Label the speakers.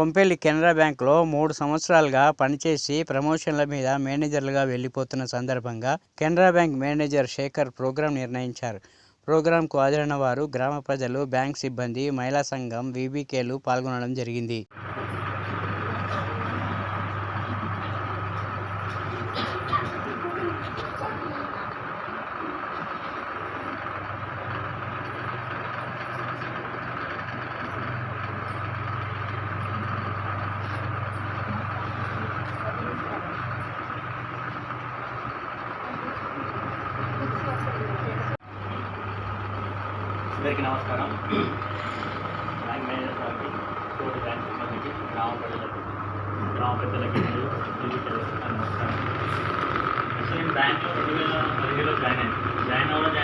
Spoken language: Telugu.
Speaker 1: కొంపెల్లి కెనరా బ్యాంకులో 3 సంవత్సరాలుగా పనిచేసి ప్రమోషన్ల మీద మేనేజర్లుగా వెళ్లిపోతున్న సందర్భంగా Canara bank manager Shekhar program నిర్వహించారు. ప్రోగ్రాంకు హాజరైన వారు గ్రామ ప్రజలు, బ్యాంక్ సిబ్బంది, మహిళా సంఘం, వీబీకేలు పాల్గొనడం జరిగింది.
Speaker 2: అందరికీ నమస్కారం. బ్యాంక్ మేనేజర్ గారికి, తోటి బ్యాంక్ సిబ్బందికి, గ్రామ పెద్దలకి నమస్కారం. అసలు నేను బ్యాంక్లో 2017లో జాయిన్ అవ్వడం